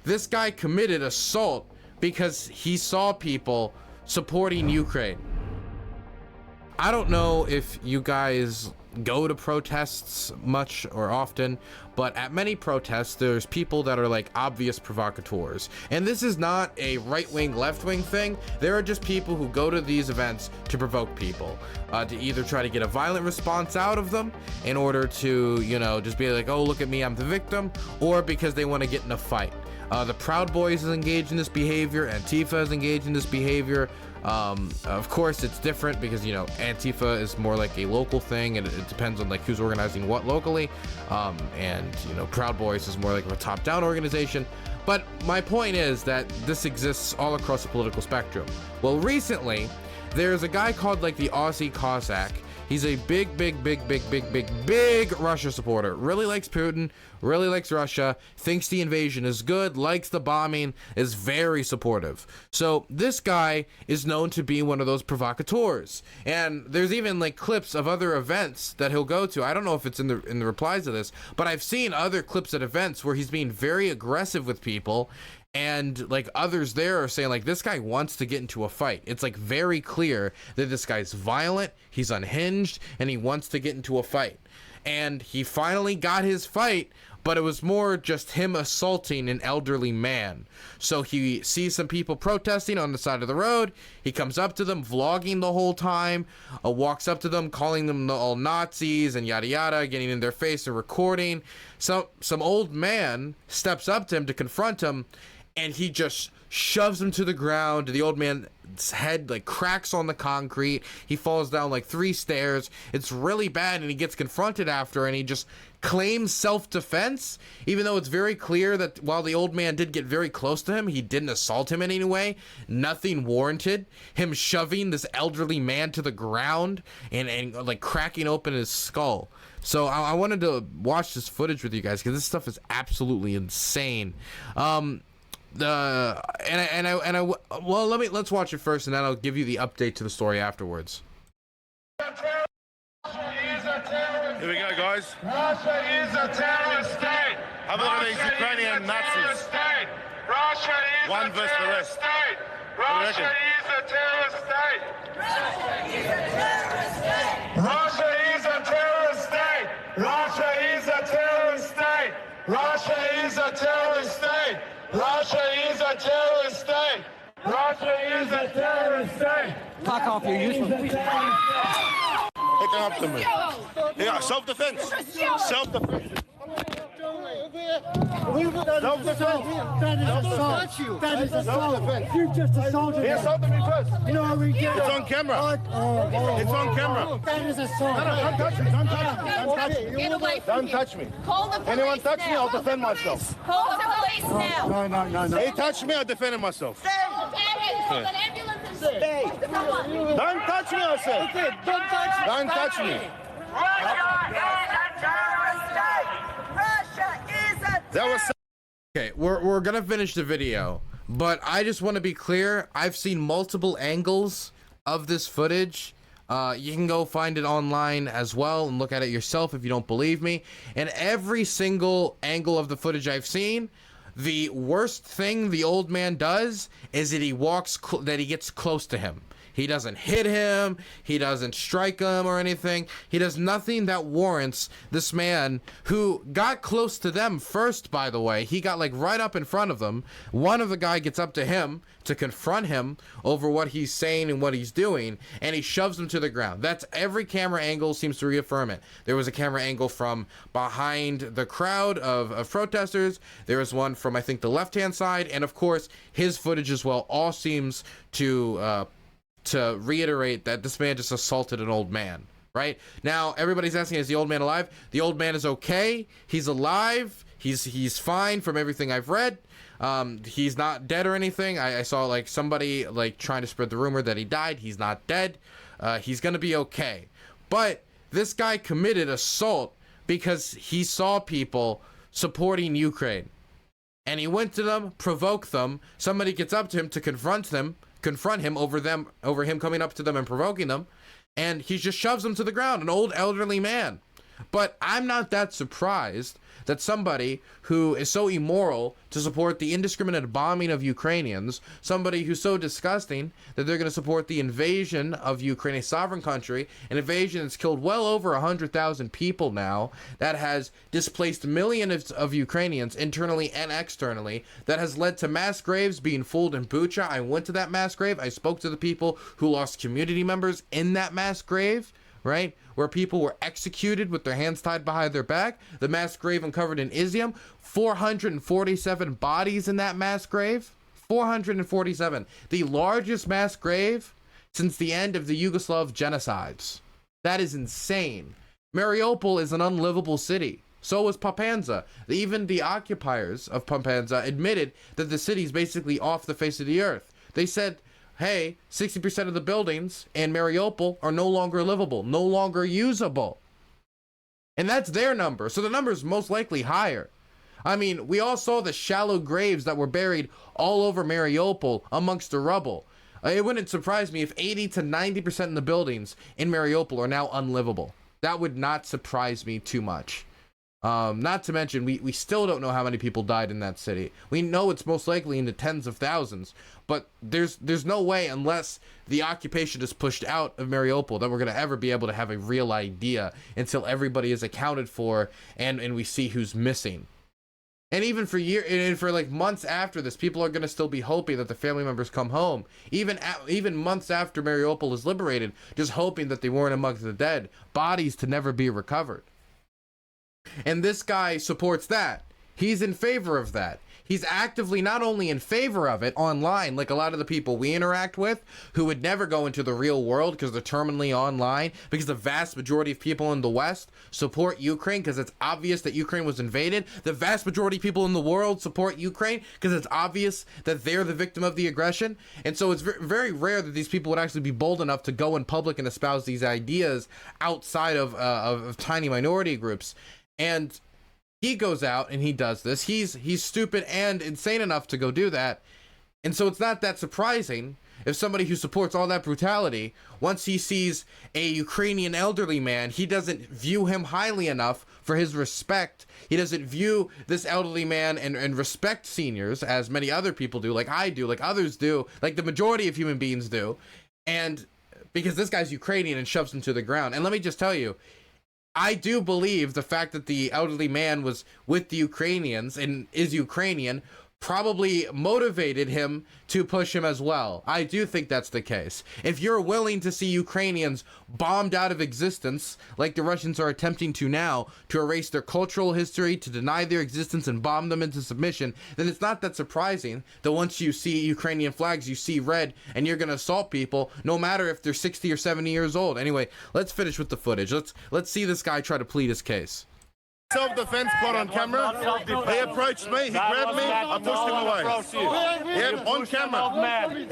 This guy committed assault because he saw people supporting Ukraine. I don't know if you guys go to protests much or often, but at many protests there's people that are like obvious provocateurs, and this is not a right-wing left-wing thing. There are just people who go to these events to provoke people, to either try to get a violent response out of them in order to, you know, just be like, oh, look at me, I'm the victim, or because they want to get in a fight. The Proud Boys is engaged in this behavior, Antifa is engaged in this behavior. Of course it's different because, you know, Antifa is more like a local thing, and it depends on like who's organizing what locally, and you know, Proud Boys is more like a top-down organization. But my point is that this exists all across the political spectrum. Well, recently there's a guy called like the Aussie Cossack. He's a big Russia supporter. Really likes Putin, really likes Russia, thinks the invasion is good, likes the bombing, is very supportive. So this guy is known to be one of those provocateurs. And there's even like clips of other events that he'll go to. I don't know if it's in the replies to this, but I've seen other clips at events where he's being very aggressive with people. And like others there are saying like, this guy wants to get into a fight. It's like very clear that this guy's violent, he's unhinged, and he wants to get into a fight. And he finally got his fight, but it was more just him assaulting an elderly man. So he sees some people protesting on the side of the road. He comes up to them, vlogging the whole time, walks up to them, calling them all Nazis and yada yada, getting in their face and recording. So some old man steps up to him to confront him, and he just shoves him to the ground. The old man's head like cracks on the concrete. He falls down like 3 stairs. It's really bad, and he gets confronted after, and he just claims self-defense, even though it's very clear that while the old man did get very close to him, he didn't assault him in any way. Nothing warranted him shoving this elderly man to the ground and like cracking open his skull. So I wanted to watch this footage with you guys because this stuff is absolutely insane. Well, let's watch it first, and then I'll give you the update to the story afterwards. Here we go, guys. Russia is a terrorist state. Have a look at these Ukrainian Nazis. Russia is One a versus the terrorist rest. state. What do you Russia reckon? is a terrorist state. Russia is a terrorist state. Russia is a terrorist state. Russia is a terrorist state. Russia is a terrorist state. Russia is a terrorist state. Fuck off, you useless piece of Pick them up to me. Yeah, self-defense. Self-defense. Self-defense. That is assault. That is assault. You just assaulted He me. assaulted me first. You know how we get It's on camera. It's on camera. That is assault. No, don't touch me. Don't touch me. Don't touch me. Get away from Don't me. touch me. Call the police Anyone touch me, now. I'll defend myself. Call the police now. No. He touched me, I defended myself. Call an ambulance and stay. Someone. Don't touch me, I said. Don't touch me. Russia is a That was Okay, we're gonna finish the video, but I just want to be clear. I've seen multiple angles of this footage. You can go find it online as well and look at it yourself if you don't believe me. And every single angle of the footage I've seen, the worst thing the old man does is that he gets close to him. He doesn't hit him, he doesn't strike him or anything. He does nothing that warrants this man, who got close to them first, by the way. He got like right up in front of them. One of the guy gets up to him to confront him over what he's saying and what he's doing, and he shoves him to the ground. That's every camera angle seems to reaffirm it. There was a camera angle from behind the crowd of protesters. There was one from, I think, the left-hand side, and of course his footage as well all seems to reiterate that this man just assaulted an old man. Right now, everybody's asking, is the old man alive? The old man is okay. He's alive. He's fine from everything I've read. He's not dead or anything. I saw like somebody like trying to spread the rumor that he died. He's not dead. He's gonna be okay. But this guy committed assault because he saw people supporting Ukraine, and he went to them, provoked them. Somebody gets up to him to confront him over him coming up to them and provoking them, and he just shoves them to the ground. An old elderly man. But I'm not that surprised that somebody who is so immoral to support the indiscriminate bombing of Ukrainians, somebody who's so disgusting that they're going to support the invasion of Ukraine, a sovereign country, an invasion that's killed well over 100,000 people now, that has displaced millions of Ukrainians internally and externally, that has led to mass graves being fooled in Bucha. I went to that mass grave. I spoke to the people who lost community members in that mass grave, right? Where people were executed with their hands tied behind their back. The mass grave uncovered in Izium, 447 bodies in that mass grave. 447. The largest mass grave since the end of the Yugoslav genocides. That is insane. Mariupol is an unlivable city. So was Papanza. Even the occupiers of Papanza admitted that the city is basically off the face of the earth. They said, hey, 60% of the buildings in Mariupol are no longer livable, no longer usable. And that's their number. So the number is most likely higher. I mean, we all saw the shallow graves that were buried all over Mariupol amongst the rubble. It wouldn't surprise me if 80 to 90% of the buildings in Mariupol are now unlivable. That would not surprise me too much. Not to mention, we still don't know how many people died in that city. We know it's most likely in the tens of thousands, but there's no way, unless the occupation is pushed out of Mariupol, that we're going to ever be able to have a real idea until everybody is accounted for and we see who's missing. And even for like months after this, people are going to still be hoping that the family members come home. Even months after Mariupol is liberated, just hoping that they weren't amongst the dead, bodies to never be recovered. And this guy supports that. He's in favor of that. He's actively not only in favor of it online, like a lot of the people we interact with who would never go into the real world because they're terminally online, because the vast majority of people in the West support Ukraine because it's obvious that Ukraine was invaded. The vast majority of people in the world support Ukraine because it's obvious that they're the victim of the aggression. And so it's very rare that these people would actually be bold enough to go in public and espouse these ideas outside of tiny minority groups. And he goes out and he does this. He's stupid and insane enough to go do that. And so it's not that surprising if somebody who supports all that brutality, once he sees a Ukrainian elderly man, he doesn't view him highly enough for his respect. He doesn't view this elderly man and respect seniors as many other people do, like I do, like others do, like the majority of human beings do. And because this guy's Ukrainian and shoves him to the ground. And let me just tell you, I do believe the fact that the elderly man was with the Ukrainians and is Ukrainian probably motivated him to push him as well. I do think that's the case. If you're willing to see Ukrainians bombed out of existence, like the Russians are attempting to now, to erase their cultural history, to deny their existence and bomb them into submission, then it's not that surprising that once you see Ukrainian flags, you see red, and you're going to assault people, no matter if they're 60 or 70 years old. Anyway, let's finish with the footage. Let's see this guy try to plead his case. Self-defense caught on camera. He approached me, he grabbed me, I pushed him away. Yeah, on camera.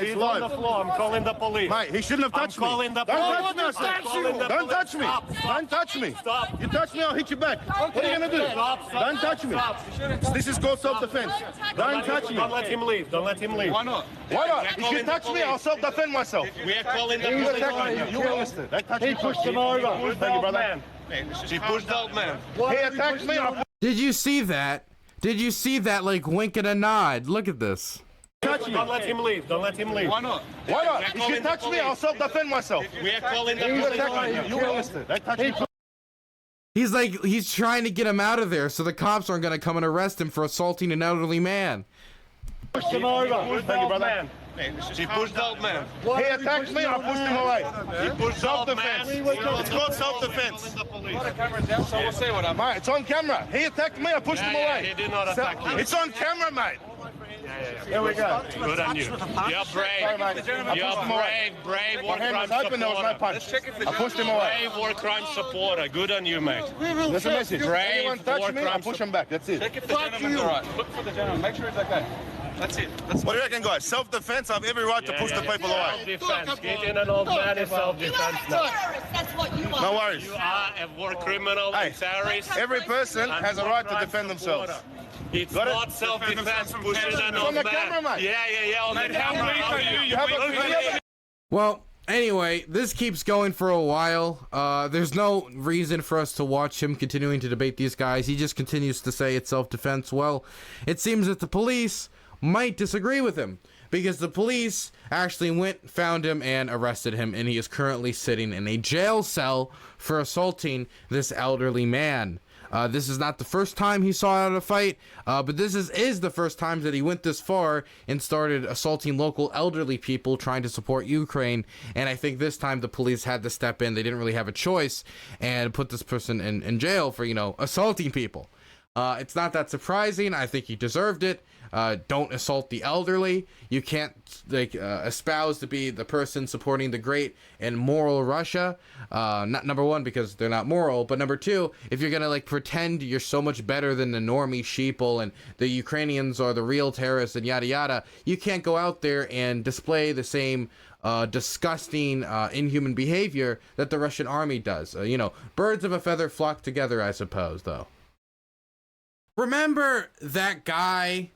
He's on the floor. I'm calling the police. Mate, he shouldn't have touched me. Calling the police. Don't touch me, Don't touch me. Don't touch me. Stop. You touch me, I'll hit you back. What are you going to do? Don't touch me. This is called self-defense. Don't touch me. Don't let him leave. Don't let him leave. Why not? Why not? If you touch me, I'll self-defend myself. We are calling the You police. attacked me. You witnessed it. He pushed him over. Thank you, brother. He pushed the old man. He attacked me. Did you see that? Did you see that, like, wink and a nod? Look at this. Touch me. Don't let him leave. Don't let him leave. Why not? Why not? If you touch me, I'll self-defend myself. We are calling the You police. attacked me. You witnessed it. He's trying to get him out of there so the cops aren't going to come and arrest him for assaulting an elderly man. Pushed him over. Thank you, brother. He pushed the old man. He attacked me, I pushed him away. He pushed the old man. Self-defense. It's called self-defense. Mate, it's on camera. He attacked me, I pushed him away. He did not attack you. It's on camera, mate. Here we go. Good on you. You're brave. You're brave war My hand crime was open, there was no supporter. punch. I pushed him away. Brave war crime supporter. Good on you, mate. That's a message. Brave Anyone touch war me, I crime push him back. That's it. If the gentleman's all right. Look for the gentleman. Make sure he's okay. That's it. What do you reckon, guys? Self-defense? I have every right to push the people away. Self-defense. Getting an old man is You are self-defense a now. terrorist. That's what you are. No worries. You are a war criminal and terrorist. Every person and has a war right to crime defend themselves. supporter. It's Got it? not self-defense pushing an on old the man. camera, mate. Yeah, on the camera. You have a- Well, Anyway, this keeps going for a while. There's no reason for us to watch him continuing to debate these guys. He just continues to say it's self-defense. Well, it seems that the police might disagree with him, because the police actually went, found him, and arrested him, and he is currently sitting in a jail cell for assaulting this elderly man. This is not the first time he saw out a fight, but this is the first time that he went this far and started assaulting local elderly people trying to support Ukraine. And I think this time the police had to step in. They didn't really have a choice and put this person in jail for, assaulting people. It's not that surprising. I think he deserved it. Don't assault the elderly. You can't espouse to be the person supporting the great and moral Russia. Not number one, because they're not moral, but number two, if you're gonna pretend you're so much better than the normie sheeple and the Ukrainians are the real terrorists and yada yada, you can't go out there and display the same disgusting, inhuman behavior that the Russian army does. Birds of a feather flock together, I suppose, though. Remember that guy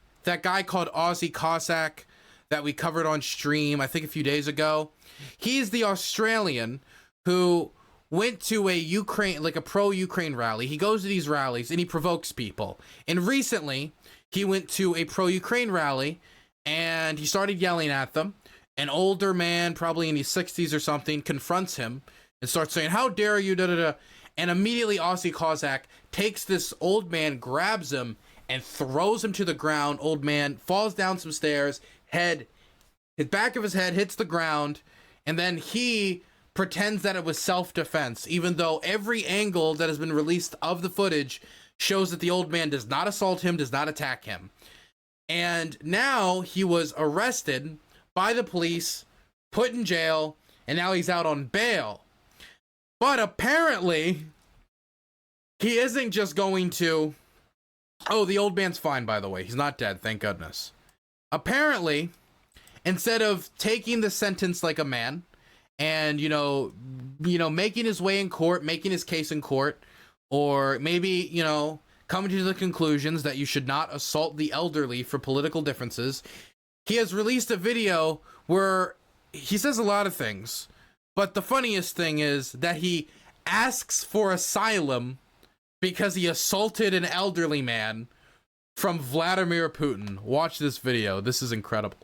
called Aussie Cossack that we covered on stream, I think a few days ago? He's the Australian who went to a pro-Ukraine rally. He goes to these rallies and he provokes people. And recently, he went to a pro-Ukraine rally and he started yelling at them. An older man, probably in his 60s or something, confronts him and starts saying, "How dare you, da-da-da." And immediately Aussie Cossack takes this old man, grabs him, and throws him to the ground. Old man falls down some stairs, the back of his head hits the ground, and then he pretends that it was self-defense, even though every angle that has been released of the footage shows that the old man does not assault him, does not attack him. And now he was arrested by the police, put in jail, and now he's out on bail. But apparently, he isn't just going to... Oh, the old man's fine, by the way. He's not dead, thank goodness. Apparently, instead of taking the sentence like a man and, making his way in court, making his case in court, or maybe, coming to the conclusions that you should not assault the elderly for political differences, he has released a video where he says a lot of things. But the funniest thing is that he asks for asylum because he assaulted an elderly man from Vladimir Putin. Watch this video. This is incredible.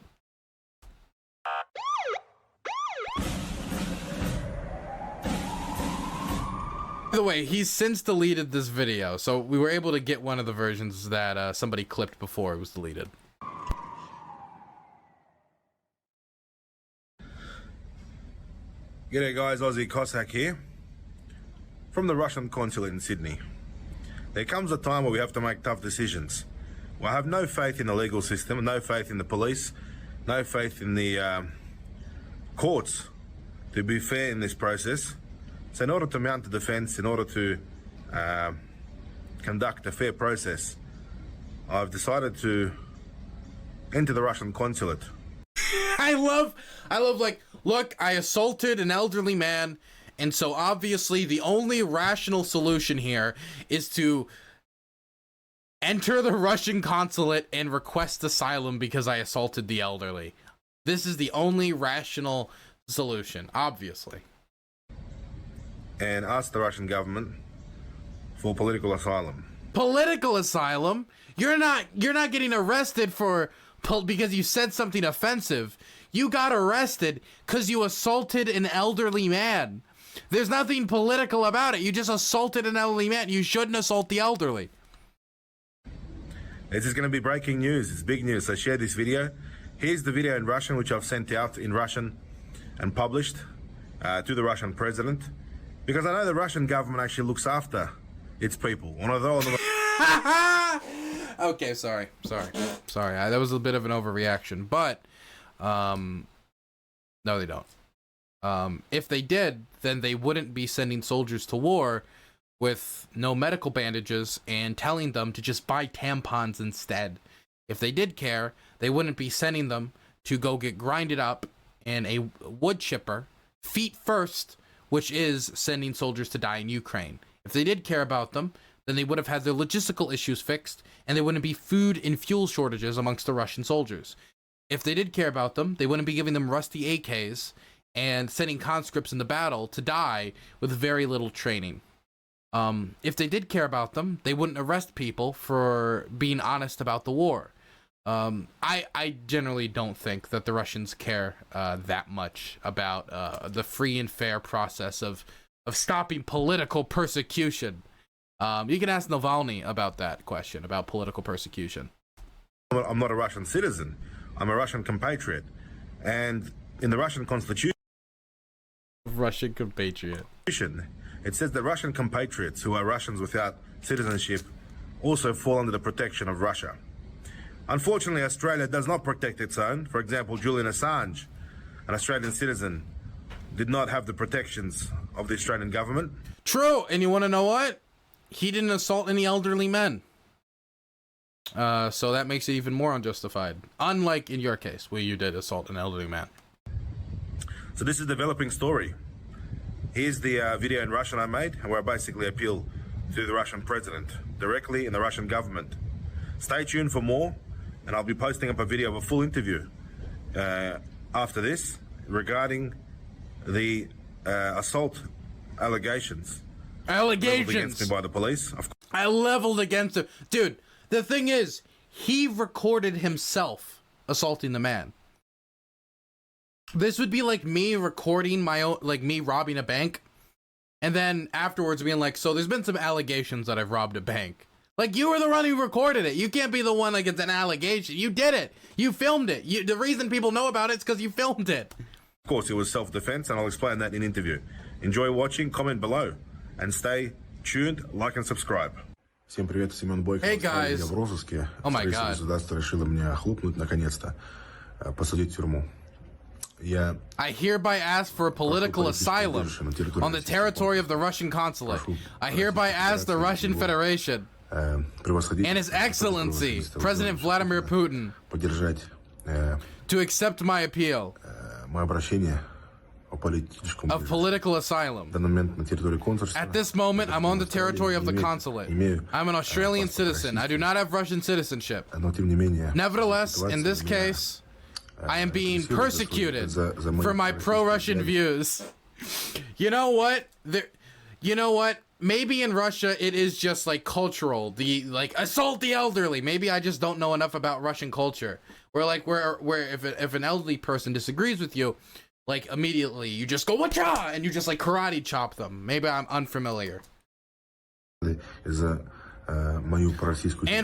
By the way, he's since deleted this video, so we were able to get one of the versions that somebody clipped before it was deleted. G'day guys, Aussie Cossack here, from the Russian consulate in Sydney. There comes a time where we have to make tough decisions. Well, I have no faith in the legal system, no faith in the police, no faith in the courts to be fair in this process. So in order to mount a defence, in order to conduct a fair process, I've decided to enter the Russian consulate. I love look, I assaulted an elderly man, and so obviously the only rational solution here is to enter the Russian consulate and request asylum because I assaulted the elderly. This is the only rational solution, obviously. And ask the Russian government for political asylum. Political asylum? You're not getting arrested because you said something offensive. You got arrested because you assaulted an elderly man. There's nothing political about it. You just assaulted an elderly man. You shouldn't assault the elderly. This is going to be breaking news. It's big news. So share this video. Here's the video in Russian, which I've sent out in Russian and published to the Russian president. Because I know the Russian government actually looks after its people. Okay, sorry. That was a bit of an overreaction, but no, they don't. If they did, then they wouldn't be sending soldiers to war with no medical bandages and telling them to just buy tampons instead. If they did care, they wouldn't be sending them to go get grinded up in a wood chipper, feet first, which is sending soldiers to die in Ukraine. If they did care about them, then they would have had their logistical issues fixed, and there wouldn't be food and fuel shortages amongst the Russian soldiers. If they did care about them, they wouldn't be giving them rusty AKs and sending conscripts into battle to die with very little training. If they did care about them, they wouldn't arrest people for being honest about the war. I generally don't think that the Russians care that much about the free and fair process of stopping political persecution. You can ask Navalny about that question, about political persecution. I'm not a Russian citizen. I'm a Russian compatriot. And in the Russian constitution, Russian compatriot, it says that Russian compatriots who are Russians without citizenship also fall under the protection of Russia. Unfortunately, Australia does not protect its own. For example, Julian Assange, an Australian citizen, did not have the protections of the Australian government. True, and you want to know what? He didn't assault any elderly men. So that makes it even more unjustified. Unlike in your case, where you did assault an elderly man. So this is a developing story. Here's the video in Russian I made, where I basically appeal to the Russian president, directly in the Russian government. Stay tuned for more, and I'll be posting up a video of a full interview after this regarding the assault allegations. Against me by the police. I leveled against him. Dude, the thing is, he recorded himself assaulting the man. This would be like me recording my own, like me robbing a bank, and then afterwards being like, so there's been some allegations that I've robbed a bank. Like, you were the one who recorded it. You can't be the one like it's an allegation. You did it. You filmed it. The reason people know about it is because you filmed it. Of course, it was self-defense, and I'll explain that in an interview. Enjoy watching, comment below, and stay tuned, like and subscribe. Всем привет, Семен Бойко. Hey guys. Я в розыске. Oh my God. Государство решило меня хлопнуть наконец-то, посадить в тюрьму. I hereby ask for a political asylum on the territory of the Russian consulate. I hereby ask the Russian Federation and His Excellency, President Vladimir Putin, to accept my appeal of political asylum. At this moment, I'm on the territory of the consulate. I'm an Australian citizen. I do not have Russian citizenship. Nevertheless, in this case, I am being persecuted for my pro-Russian views. You know what? Maybe in Russia it is just like cultural, like assault the elderly. Maybe I just don't know enough about Russian culture. Where if an elderly person disagrees with you, like immediately you just go wacha and you just like karate chop them. Maybe I'm unfamiliar. And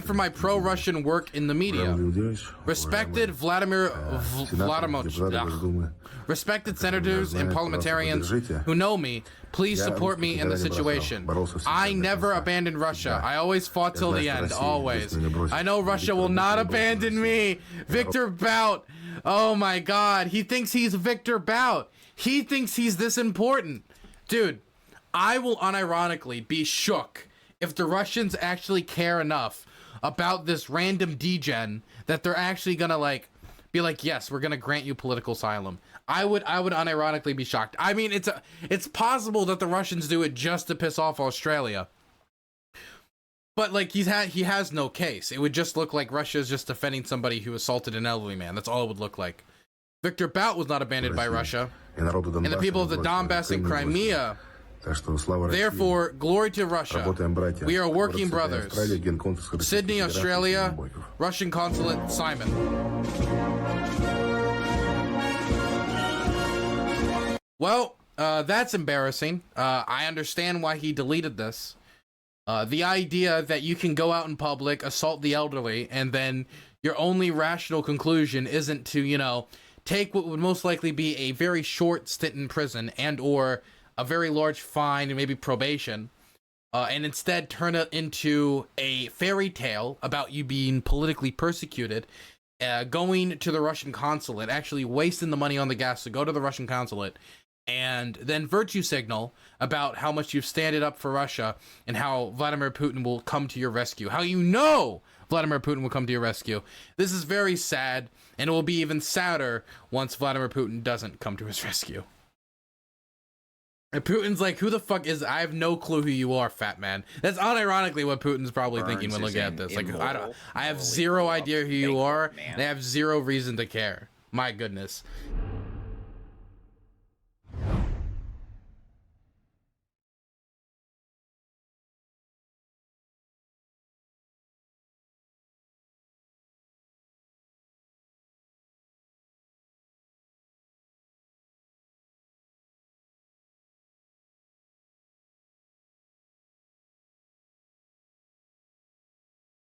for my pro-Russian work in the media. Respected respected senators and parliamentarians who know me, please support me in the situation. I never abandoned Russia. I always fought till the end, always. I know Russia will not abandon me. Victor Bout. Oh my God, he thinks he's Victor Bout. He thinks he's this important. Dude, I will unironically be shook if the Russians actually care enough about this random degen that they're actually gonna be like, yes, we're gonna grant you political asylum. I would unironically be shocked. I mean, it's possible that the Russians do it just to piss off Australia. But like he has no case. It would just look like Russia is just defending somebody who assaulted an elderly man. That's all it would look like. Victor Bout was not abandoned by Russia. And the people of the Donbass and Crimea. Therefore, glory to Russia. We are working brothers. Sydney, Australia, Russian consulate, Simon. Well, that's embarrassing. I understand why he deleted this. The idea that you can go out in public, assault the elderly, and then your only rational conclusion isn't to, take what would most likely be a very short stint in prison and or a very large fine and maybe probation, and instead turn it into a fairy tale about you being politically persecuted, going to the Russian consulate, actually wasting the money on the gas to go to the Russian consulate, and then virtue signal about how much you've standed up for Russia and how Vladimir Putin will come to your rescue. How Vladimir Putin will come to your rescue. This is very sad, and it will be even sadder once Vladimir Putin doesn't come to his rescue. And Putin's like, who the fuck is... I have no clue who you are, fat man. That's unironically what Putin's probably thinking when looking at this. Like, I have zero idea who you are, and I have zero reason to care. My goodness.